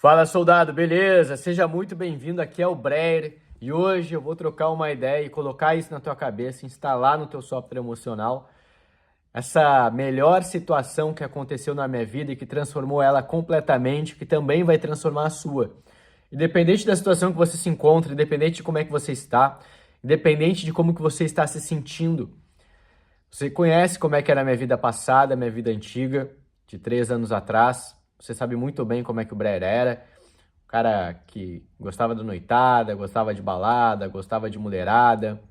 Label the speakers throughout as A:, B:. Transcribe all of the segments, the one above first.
A: Fala, soldado, beleza? Seja muito bem-vindo, aqui é o Breyer e hoje eu vou trocar uma ideia e colocar isso na tua cabeça, instalar no teu software emocional essa melhor situação que aconteceu na minha vida e que transformou ela completamente, que também vai transformar a sua. Independente da situação que você se encontra, independente de como é que você está, independente de como que você está se sentindo, você conhece como é que era a minha vida passada, a minha vida antiga, de 3 anos atrás. Você sabe muito bem como é que o Breyer era. Um cara que gostava de noitada, gostava de balada, gostava de mulherada.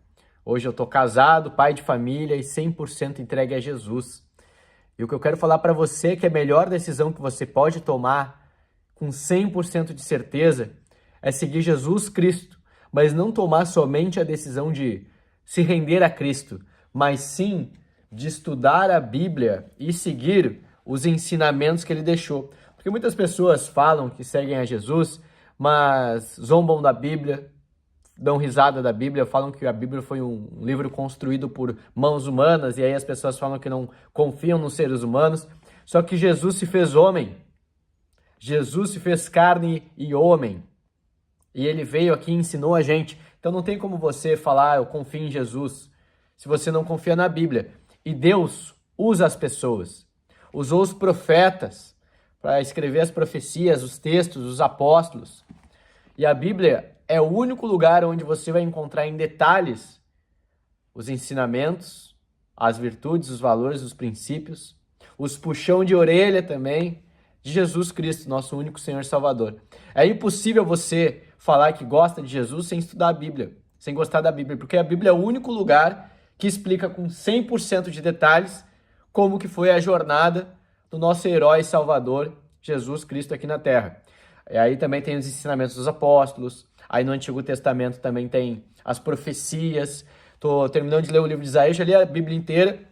A: Hoje eu tô casado, pai de família e 100% entregue a Jesus. E o que eu quero falar para você é que a melhor decisão que você pode tomar com 100% de certeza é seguir Jesus Cristo, mas não tomar somente a decisão de se render a Cristo, mas sim de estudar a Bíblia e seguir os ensinamentos que ele deixou. Porque muitas pessoas falam que seguem a Jesus, mas zombam da Bíblia, dão risada da Bíblia, falam que a Bíblia foi um livro construído por mãos humanas, e aí as pessoas falam que não confiam nos seres humanos. Só que Jesus se fez homem, Jesus se fez carne e homem, e ele veio aqui e ensinou a gente. Então não tem como você falar, eu confio em Jesus, se você não confia na Bíblia. E Deus usa as pessoas, usou os profetas para escrever as profecias, os textos, os apóstolos. E a Bíblia é o único lugar onde você vai encontrar em detalhes os ensinamentos, as virtudes, os valores, os princípios, os puxão de orelha também de Jesus Cristo, nosso único Senhor e Salvador. É impossível você falar que gosta de Jesus sem estudar a Bíblia, sem gostar da Bíblia, porque a Bíblia é o único lugar que explica com 100% de detalhes como que foi a jornada do nosso herói e Salvador, Jesus Cristo, aqui na Terra. E aí também tem os ensinamentos dos apóstolos, aí no Antigo Testamento também tem as profecias. Tô terminando de ler o livro de Isaías, já li a Bíblia inteira.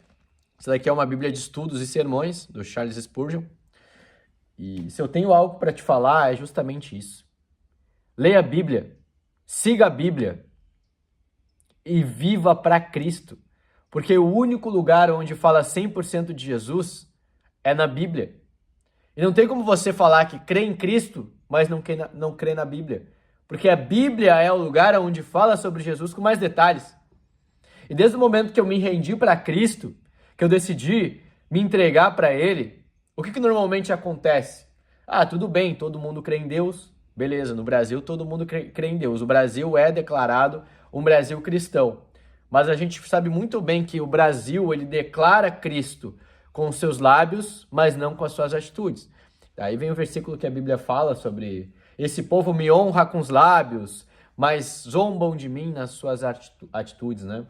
A: Essa daqui é uma Bíblia de estudos e sermões, do Charles Spurgeon. E se eu tenho algo para te falar, é justamente isso. Leia a Bíblia, siga a Bíblia e viva para Cristo. Porque o único lugar onde fala 100% de Jesus é na Bíblia. E não tem como você falar que crê em Cristo, mas não crê na Bíblia. Porque a Bíblia é o lugar onde fala sobre Jesus com mais detalhes. E desde o momento que eu me rendi para Cristo, que eu decidi me entregar para Ele, o que normalmente acontece? Ah, tudo bem, todo mundo crê em Deus. Beleza, no Brasil todo mundo crê em Deus. O Brasil é declarado um Brasil cristão. Mas a gente sabe muito bem que o Brasil, ele declara Cristo com os seus lábios, mas não com as suas atitudes. Aí vem o versículo que a Bíblia fala sobre esse povo me honra com os lábios, mas zombam de mim nas suas atitudes, né?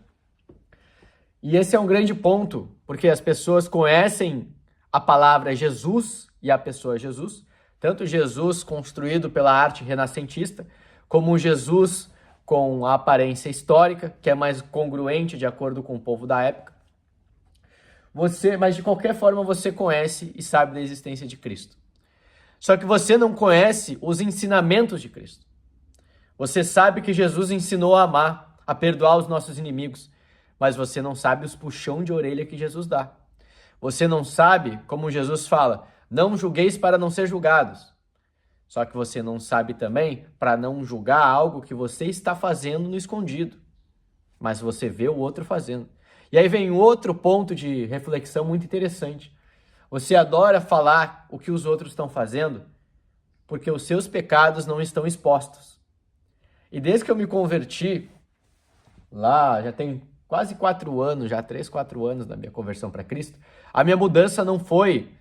A: E esse é um grande ponto, porque as pessoas conhecem a palavra Jesus e a pessoa Jesus, tanto Jesus construído pela arte renascentista, como Jesus com a aparência histórica, que é mais congruente de acordo com o povo da época. Mas de qualquer forma você conhece e sabe da existência de Cristo. Só que você não conhece os ensinamentos de Cristo. Você sabe que Jesus ensinou a amar, a perdoar os nossos inimigos, mas você não sabe os puxão de orelha que Jesus dá. Você não sabe, como Jesus fala, não julgueis para não ser julgados. Só que você não sabe também para não julgar algo que você está fazendo no escondido, mas você vê o outro fazendo. E aí vem outro ponto de reflexão muito interessante. Você adora falar o que os outros estão fazendo porque os seus pecados não estão expostos. E desde que eu me converti, lá já tem quase 4 anos, já 3, 4 anos da minha conversão para Cristo, a minha mudança não foi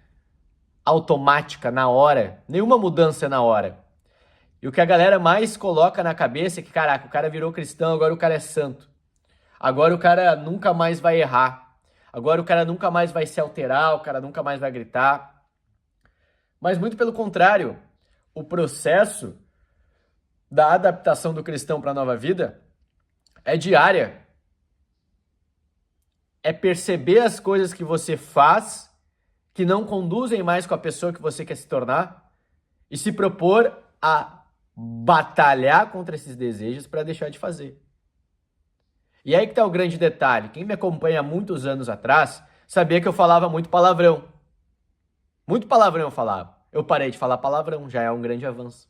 A: automática, na hora. Nenhuma mudança é na hora. E o que a galera mais coloca na cabeça é que, caraca, o cara virou cristão, agora o cara é santo. Agora o cara nunca mais vai errar. Agora o cara nunca mais vai se alterar, o cara nunca mais vai gritar. Mas muito pelo contrário, o processo da adaptação do cristão para a nova vida é diária. É perceber as coisas que você faz que não conduzem mais com a pessoa que você quer se tornar e se propor a batalhar contra esses desejos para deixar de fazer. E aí que tá o grande detalhe. Quem me acompanha há muitos anos atrás sabia que eu falava muito palavrão. Muito palavrão eu falava. eu parei de falar palavrão, já é um grande avanço.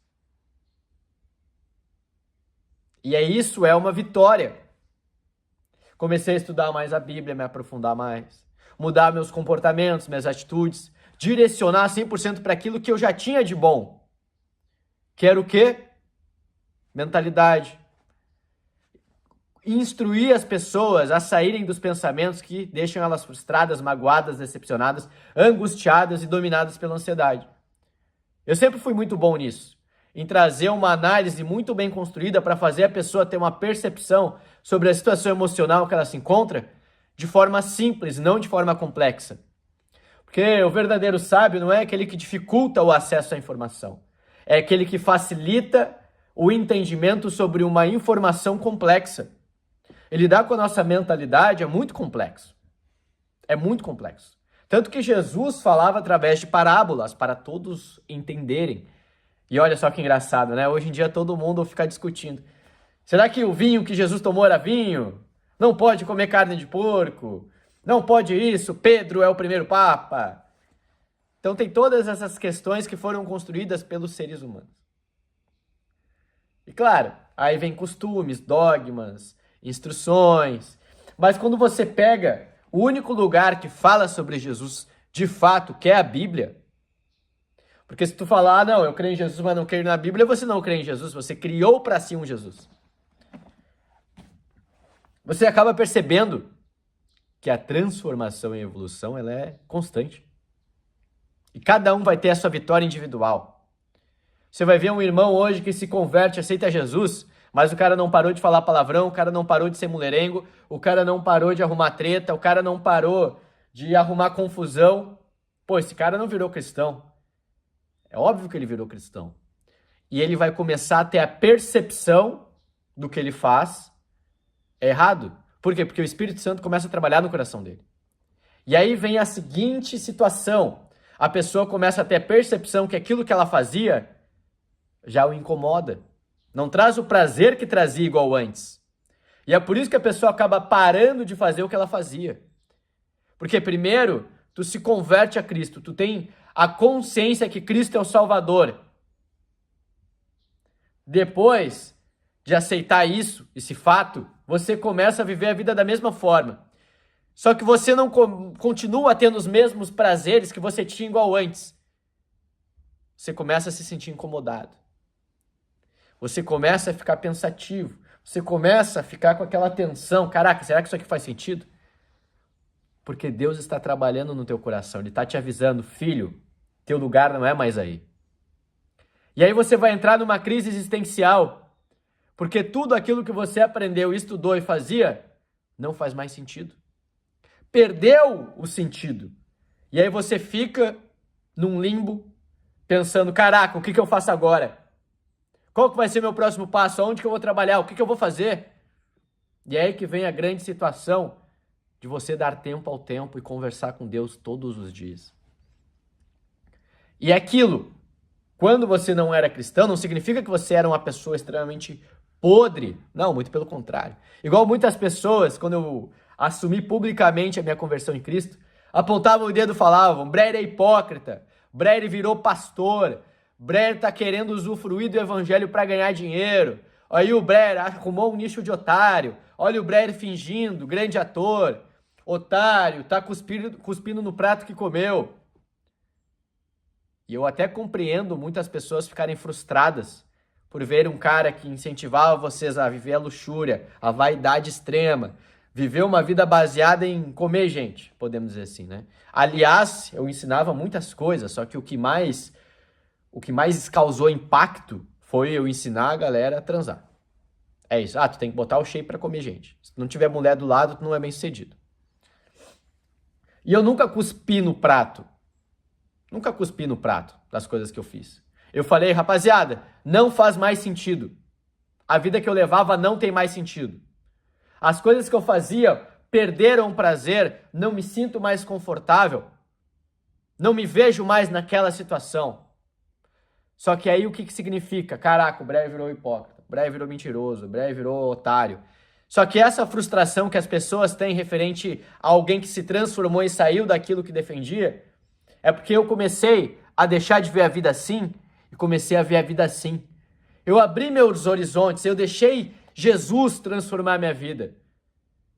A: E isso é uma vitória. Comecei a estudar mais a Bíblia, me aprofundar mais, mudar meus comportamentos, minhas atitudes, direcionar 100% para aquilo que eu já tinha de bom. Que era o quê? Mentalidade. Instruir as pessoas a saírem dos pensamentos que deixam elas frustradas, magoadas, decepcionadas, angustiadas e dominadas pela ansiedade. Eu sempre fui muito bom nisso, em trazer uma análise muito bem construída para fazer a pessoa ter uma percepção sobre a situação emocional que ela se encontra de forma simples, não de forma complexa. Porque o verdadeiro sábio não é aquele que dificulta o acesso à informação, é aquele que facilita o entendimento sobre uma informação complexa. E lidar com a nossa mentalidade é muito complexo. É muito complexo. Tanto que Jesus falava através de parábolas para todos entenderem. E olha só que engraçado, né? Hoje em dia todo mundo fica discutindo. Será que o vinho que Jesus tomou era vinho? Não pode comer carne de porco? Não pode isso? Pedro é o primeiro papa? Então tem todas essas questões que foram construídas pelos seres humanos. E claro, aí vem costumes, dogmas, instruções. Mas quando você pega o único lugar que fala sobre Jesus de fato, que é a Bíblia, porque se tu falar, não, eu creio em Jesus, mas não creio na Bíblia, você não crê em Jesus, você criou para si um Jesus. Você acaba percebendo que a transformação e a evolução, ela é constante. E cada um vai ter a sua vitória individual. Você vai ver um irmão hoje que se converte, aceita Jesus, mas o cara não parou de falar palavrão, o cara não parou de ser mulherengo, o cara não parou de arrumar treta, o cara não parou de arrumar confusão. Pô, esse cara não virou cristão. É óbvio que ele virou cristão. E ele vai começar a ter a percepção do que ele faz é errado. Por quê? Porque o Espírito Santo começa a trabalhar no coração dele. E aí vem a seguinte situação. A pessoa começa a ter a percepção que aquilo que ela fazia já o incomoda. Não traz o prazer que trazia igual antes. E é por isso que a pessoa acaba parando de fazer o que ela fazia. Porque primeiro, tu se converte a Cristo. Tu tem a consciência que Cristo é o Salvador. Depois de aceitar isso, esse fato, você começa a viver a vida da mesma forma. Só que você não continua tendo os mesmos prazeres que você tinha igual antes. Você começa a se sentir incomodado. Você começa a ficar pensativo. Você começa a ficar com aquela tensão. Caraca, será que isso aqui faz sentido? Porque Deus está trabalhando no teu coração. Ele está te avisando, filho, teu lugar não é mais aí. E aí você vai entrar numa crise existencial. Porque tudo aquilo que você aprendeu, estudou e fazia, não faz mais sentido. Perdeu o sentido. E aí você fica num limbo, pensando, caraca, o que eu faço agora? Qual que vai ser meu próximo passo? Aonde que eu vou trabalhar? O que eu vou fazer? E é aí que vem a grande situação de você dar tempo ao tempo e conversar com Deus todos os dias. E aquilo, quando você não era cristão, não significa que você era uma pessoa extremamente podre. Não, muito pelo contrário. Igual muitas pessoas, quando eu assumi publicamente a minha conversão em Cristo, apontavam o dedo e falavam, Breyer é hipócrita, Breyer virou pastor, Breyer tá querendo usufruir do evangelho para ganhar dinheiro. Aí o Breyer arrumou um nicho de otário. Olha o Breyer fingindo, grande ator, otário, tá cuspindo no prato que comeu. E eu até compreendo muitas pessoas ficarem frustradas por ver um cara que incentivava vocês a viver a luxúria, a vaidade extrema, viver uma vida baseada em comer gente, podemos dizer assim, né? Aliás, eu ensinava muitas coisas, só que o que mais causou impacto foi eu ensinar a galera a transar. É isso. Tu tem que botar o shape pra comer gente. Se não tiver mulher do lado, tu não é bem sucedido. E eu nunca cuspi no prato. Nunca cuspi no prato das coisas que eu fiz. Eu falei, rapaziada, não faz mais sentido. A vida que eu levava não tem mais sentido. As coisas que eu fazia perderam o prazer, não me sinto mais confortável. Não me vejo mais naquela situação. Só que aí o que significa? Caraca, o Breyer virou hipócrita, o Breyer virou mentiroso, o Breyer virou otário. Só que essa frustração que as pessoas têm referente a alguém que se transformou e saiu daquilo que defendia, é porque eu comecei a deixar de ver a vida assim e comecei a ver a vida assim. Eu abri meus horizontes, eu deixei Jesus transformar minha vida.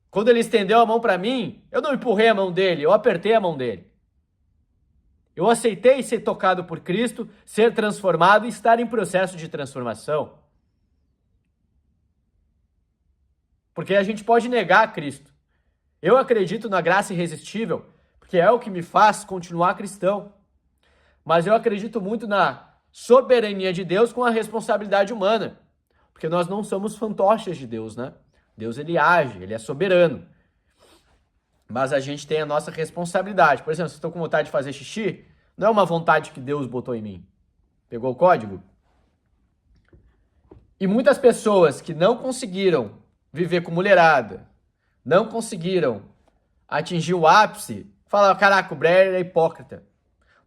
A: Quando ele estendeu a mão para mim, eu não empurrei a mão dele, eu apertei a mão dele. Eu aceitei ser tocado por Cristo, ser transformado e estar em processo de transformação. Porque a gente pode negar Cristo. Eu acredito na graça irresistível, porque é o que me faz continuar cristão. Mas eu acredito muito na soberania de Deus com a responsabilidade humana. Porque nós não somos fantoches de Deus, né? Deus, ele age, ele é soberano. Mas a gente tem a nossa responsabilidade. Por exemplo, se eu estou com vontade de fazer xixi, não é uma vontade que Deus botou em mim. Pegou o código? E muitas pessoas que não conseguiram viver com mulherada, não conseguiram atingir o ápice, falam, caraca, o Breyer é hipócrita.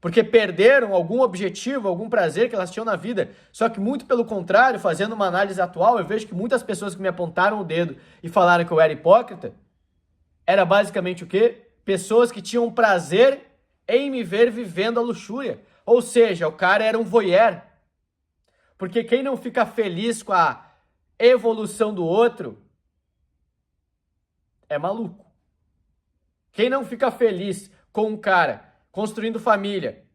A: Porque perderam algum objetivo, algum prazer que elas tinham na vida. Só que muito pelo contrário, fazendo uma análise atual, eu vejo que muitas pessoas que me apontaram o dedo e falaram que eu era hipócrita, era basicamente o quê? Pessoas que tinham prazer em me ver vivendo a luxúria. Ou seja, o cara era um voyeur. Porque quem não fica feliz com a evolução do outro é maluco. Quem não fica feliz com um cara construindo família,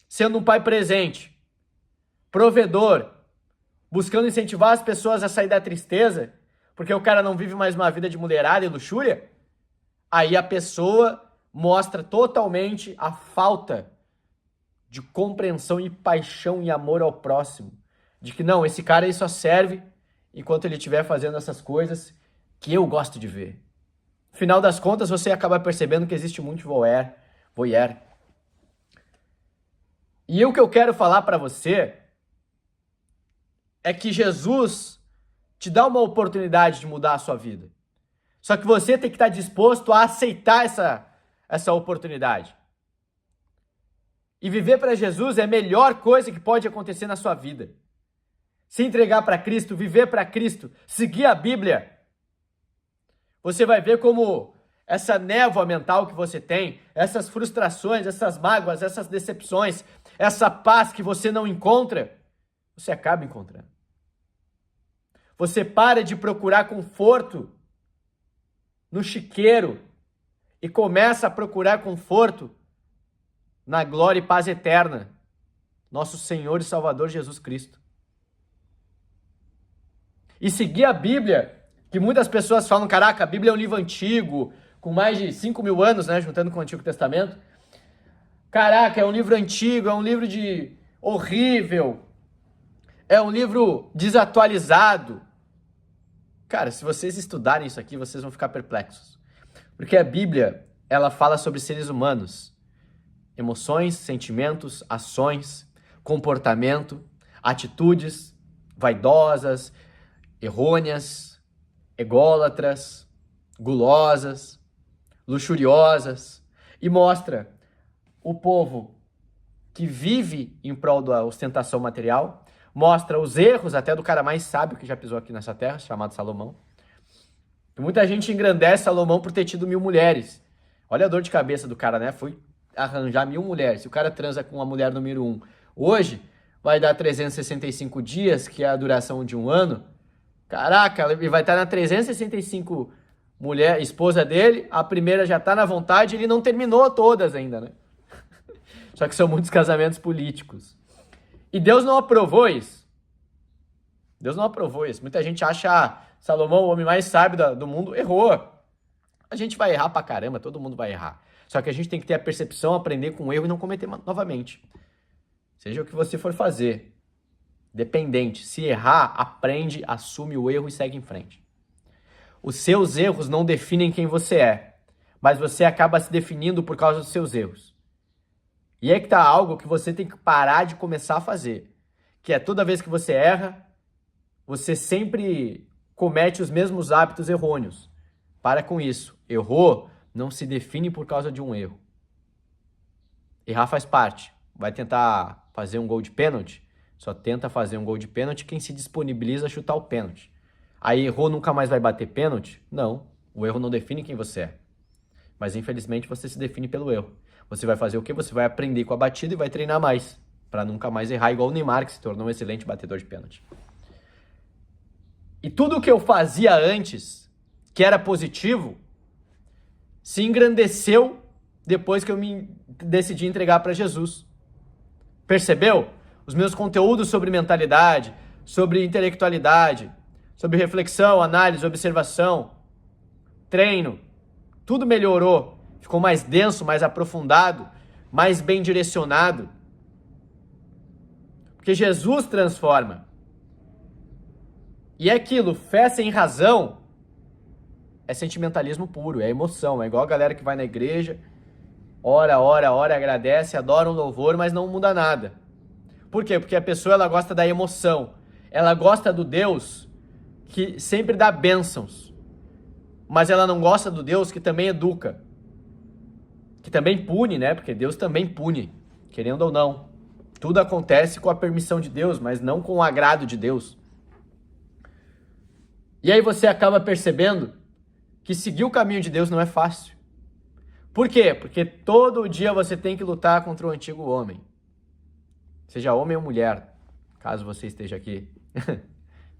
A: sendo um pai presente, provedor, buscando incentivar as pessoas a sair da tristeza, porque o cara não vive mais uma vida de mulherada e luxúria, aí a pessoa mostra totalmente a falta de compreensão e paixão e amor ao próximo. De que não, esse cara aí só serve enquanto ele estiver fazendo essas coisas que eu gosto de ver. No final das contas, você acaba percebendo que existe muito voyeur. E o que eu quero falar para você é que Jesus te dá uma oportunidade de mudar a sua vida. Só que você tem que estar disposto a aceitar essa oportunidade. E viver para Jesus é a melhor coisa que pode acontecer na sua vida. Se entregar para Cristo, viver para Cristo, seguir a Bíblia, você vai ver como essa névoa mental que você tem, essas frustrações, essas mágoas, essas decepções, essa paz que você não encontra, você acaba encontrando. Você para de procurar conforto no chiqueiro e começa a procurar conforto na glória e paz eterna, nosso Senhor e Salvador Jesus Cristo. E seguir a Bíblia, que muitas pessoas falam, caraca, a Bíblia é um livro antigo, com mais de 5.000 anos, né, juntando com o Antigo Testamento. Caraca, é um livro antigo, é um livro horrível, é um livro desatualizado. Cara, se vocês estudarem isso aqui, vocês vão ficar perplexos. Porque a Bíblia, ela fala sobre seres humanos, emoções, sentimentos, ações, comportamento, atitudes vaidosas, errôneas, ególatras, gulosas, luxuriosas, e mostra o povo que vive em prol da ostentação material, mostra os erros até do cara mais sábio que já pisou aqui nessa terra, chamado Salomão. E muita gente engrandece Salomão por ter tido 1.000 mulheres. Olha a dor de cabeça do cara, né? Foi arranjar 1.000 mulheres. Se o cara transa com a mulher número 1 hoje, vai dar 365 dias, que é a duração de um ano. Caraca, ele vai estar na 365 mulher, esposa dele, a primeira já está na vontade, ele não terminou todas ainda, né? Só que são muitos casamentos políticos. E Deus não aprovou isso. Deus não aprovou isso. Muita gente acha Salomão, o homem mais sábio do mundo, errou. A gente vai errar pra caramba, todo mundo vai errar. Só que a gente tem que ter a percepção, aprender com o erro e não cometer novamente. Seja o que você for fazer. Dependente. Se errar, aprende, assume o erro e segue em frente. Os seus erros não definem quem você é, mas você acaba se definindo por causa dos seus erros. E é que tá algo que você tem que parar de começar a fazer, que é toda vez que você erra, você sempre comete os mesmos hábitos errôneos. Para com isso. Errou, não se define por causa de um erro. Errar faz parte. Vai tentar fazer um gol de pênalti? Só tenta fazer um gol de pênalti quem se disponibiliza a chutar o pênalti. Aí errou, nunca mais vai bater pênalti? Não. O erro não define quem você é. Mas infelizmente você se define pelo erro. Você vai fazer o quê? Você vai aprender com a batida e vai treinar mais. para nunca mais errar, igual o Neymar, que se tornou um excelente batedor de pênalti. E tudo o que eu fazia antes, que era positivo, se engrandeceu depois que eu me decidi entregar para Jesus. Percebeu? Os meus conteúdos sobre mentalidade, sobre intelectualidade, sobre reflexão, análise, observação, treino, tudo melhorou. Ficou mais denso, mais aprofundado, mais bem direcionado. Porque Jesus transforma. E é aquilo, fé sem razão é sentimentalismo puro, é emoção. É igual a galera que vai na igreja, ora, agradece, adora um louvor, mas não muda nada. Por quê? Porque a pessoa ela gosta da emoção. Ela gosta do Deus que sempre dá bênçãos. Mas ela não gosta do Deus que também educa. Que também pune, né? Porque Deus também pune, querendo ou não. Tudo acontece com a permissão de Deus, mas não com o agrado de Deus. E aí você acaba percebendo que seguir o caminho de Deus não é fácil. Por quê? Porque todo dia você tem que lutar contra o antigo homem. Seja homem ou mulher, caso você esteja aqui.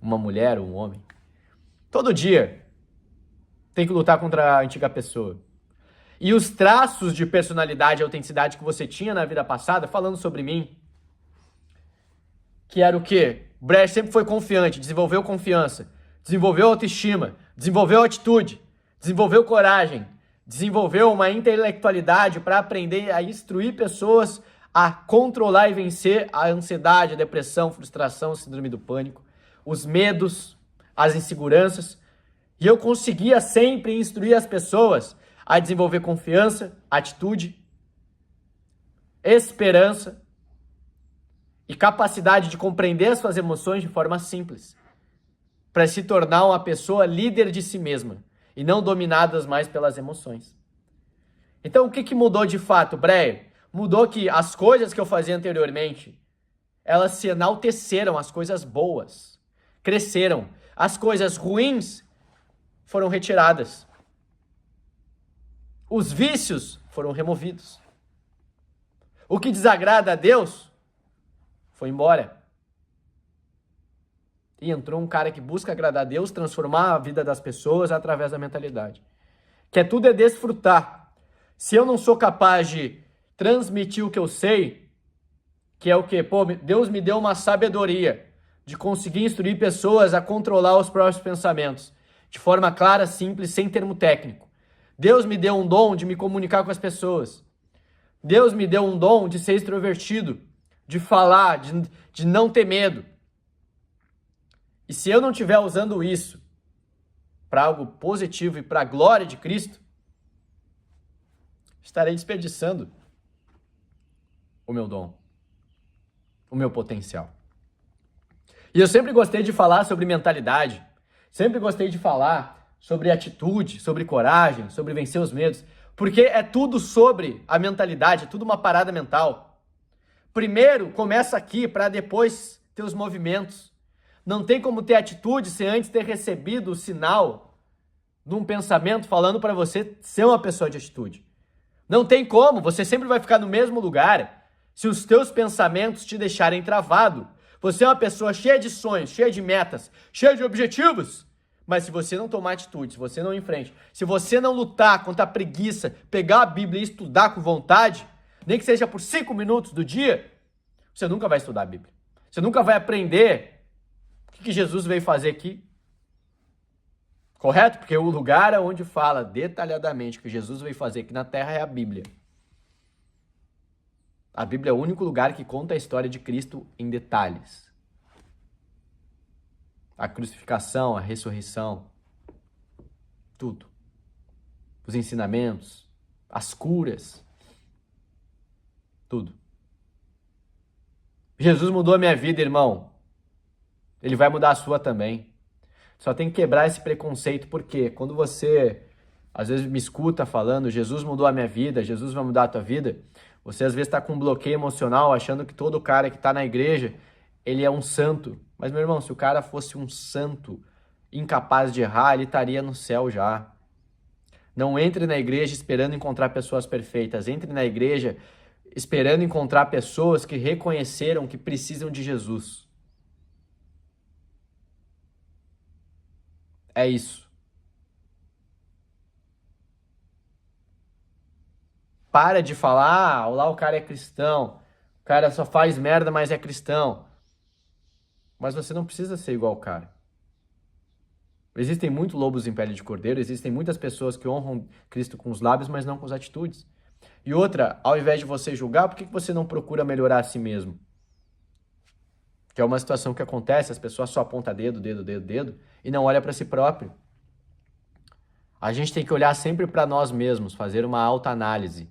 A: Uma mulher ou um homem. Todo dia tem que lutar contra a antiga pessoa. E os traços de personalidade e autenticidade que você tinha na vida passada, falando sobre mim, que era o quê? O Brecht sempre foi confiante, desenvolveu confiança, desenvolveu autoestima, desenvolveu atitude, desenvolveu coragem, desenvolveu uma intelectualidade para aprender a instruir pessoas a controlar e vencer a ansiedade, a depressão, a frustração, a síndrome do pânico, os medos, as inseguranças. E eu conseguia sempre instruir as pessoas a desenvolver confiança, atitude, esperança e capacidade de compreender as suas emoções de forma simples, para se tornar uma pessoa líder de si mesma e não dominadas mais pelas emoções. Então, o que mudou de fato, Breyer? Mudou que as coisas que eu fazia anteriormente, elas se enalteceram, as coisas boas cresceram, as coisas ruins foram retiradas. Os vícios foram removidos. O que desagrada a Deus foi embora. E entrou um cara que busca agradar a Deus, transformar a vida das pessoas através da mentalidade. Que tudo é desfrutar. Se eu não sou capaz de transmitir o que eu sei, que é o quê? Pô, Deus me deu uma sabedoria de conseguir instruir pessoas a controlar os próprios pensamentos, de forma clara, simples, sem termo técnico. Deus me deu um dom de me comunicar com as pessoas. Deus me deu um dom de ser extrovertido, de falar, de não ter medo. E se eu não estiver usando isso para algo positivo e para a glória de Cristo, estarei desperdiçando o meu dom, o meu potencial. E eu sempre gostei de falar sobre mentalidade, sempre gostei de falar sobre atitude, sobre coragem, sobre vencer os medos, porque é tudo sobre a mentalidade, é tudo uma parada mental. Primeiro, começa aqui para depois ter os movimentos. Não tem como ter atitude sem antes ter recebido o sinal de um pensamento falando para você ser uma pessoa de atitude. Não tem como, você sempre vai ficar no mesmo lugar se os teus pensamentos te deixarem travado. Você é uma pessoa cheia de sonhos, cheia de metas, cheia de objetivos, mas se você não tomar atitude, se você não ir em frente, se você não lutar contra a preguiça, pegar a Bíblia e estudar com vontade, nem que seja por 5 minutos do dia, você nunca vai estudar a Bíblia. Você nunca vai aprender o que Jesus veio fazer aqui. Correto? Porque o lugar onde fala detalhadamente o que Jesus veio fazer aqui na Terra é a Bíblia. A Bíblia é o único lugar que conta a história de Cristo em detalhes. A crucificação, a ressurreição, tudo. Os ensinamentos, as curas, tudo. Jesus mudou a minha vida, irmão. Ele vai mudar a sua também. Só tem que quebrar esse preconceito, porque quando você, às vezes, me escuta falando, Jesus mudou a minha vida, Jesus vai mudar a tua vida, você às vezes está com um bloqueio emocional, achando que todo cara que está na igreja, ele é um santo. Mas, meu irmão, se o cara fosse um santo, incapaz de errar, ele estaria no céu já. Não entre na igreja esperando encontrar pessoas perfeitas. Entre na igreja esperando encontrar pessoas que reconheceram que precisam de Jesus. É isso. Para de falar, ah, lá o cara é cristão, o cara só faz merda, mas é cristão. Mas você não precisa ser igual o cara. Existem muitos lobos em pele de cordeiro, existem muitas pessoas que honram Cristo com os lábios, mas não com as atitudes. E outra, ao invés de você julgar, por que você não procura melhorar a si mesmo? Que é uma situação que acontece, as pessoas só apontam dedo, dedo, dedo, dedo, e não olham para si próprio. A gente tem que olhar sempre para nós mesmos, fazer uma autoanálise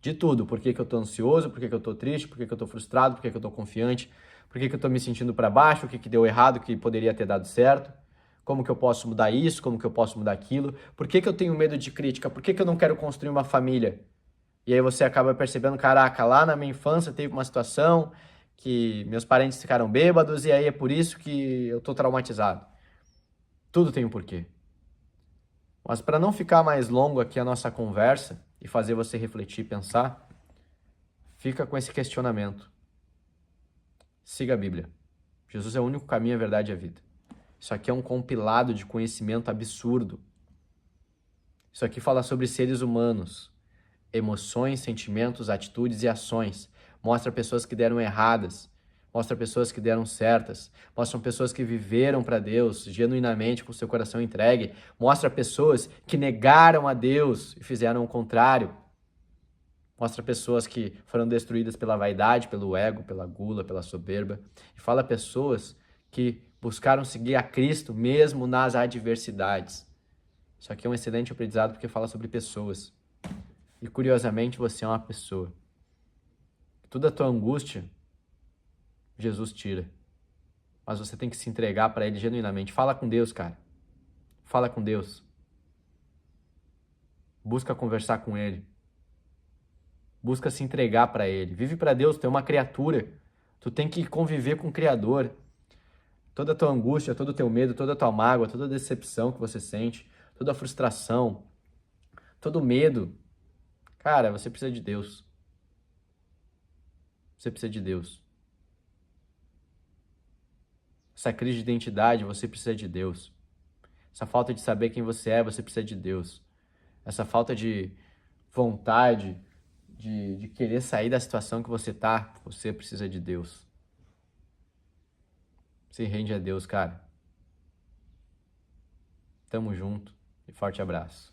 A: de tudo. Por que eu estou ansioso, por que eu estou triste, por que eu estou frustrado, por que eu estou confiante, por que eu estou me sentindo para baixo, o que deu errado, o que poderia ter dado certo, como que eu posso mudar isso, como que eu posso mudar aquilo, por que eu tenho medo de crítica, por que eu não quero construir uma família. E aí você acaba percebendo, caraca, lá na minha infância teve uma situação que meus parentes ficaram bêbados e aí é por isso que eu estou traumatizado. Tudo tem um porquê. Mas para não ficar mais longo aqui a nossa conversa e fazer você refletir e pensar, fica com esse questionamento. Siga a Bíblia. Jesus é o único caminho, a verdade e a vida. Isso aqui é um compilado de conhecimento absurdo. Isso aqui fala sobre seres humanos, emoções, sentimentos, atitudes e ações. Mostra pessoas que deram erradas, mostra pessoas que deram certas, mostra pessoas que viveram para Deus genuinamente com seu coração entregue, mostra pessoas que negaram a Deus e fizeram o contrário. Mostra pessoas que foram destruídas pela vaidade, pelo ego, pela gula, pela soberba. E fala pessoas que buscaram seguir a Cristo mesmo nas adversidades. Isso aqui é um excelente aprendizado porque fala sobre pessoas. E curiosamente você é uma pessoa. Toda a tua angústia, Jesus tira. Mas você tem que se entregar para Ele genuinamente. Fala com Deus, cara. Fala com Deus. Busca conversar com Ele. Busca se entregar para Ele. Vive para Deus, tu é uma criatura. Tu tem que conviver com o Criador. Toda a tua angústia, todo o teu medo, toda a tua mágoa, toda a decepção que você sente, toda a frustração, todo o medo. Cara, você precisa de Deus. Você precisa de Deus. Essa crise de identidade, você precisa de Deus. Essa falta de saber quem você é, você precisa de Deus. Essa falta de vontade, de querer sair da situação que você tá, você precisa de Deus. Se rende a Deus, cara. Tamo junto e forte abraço.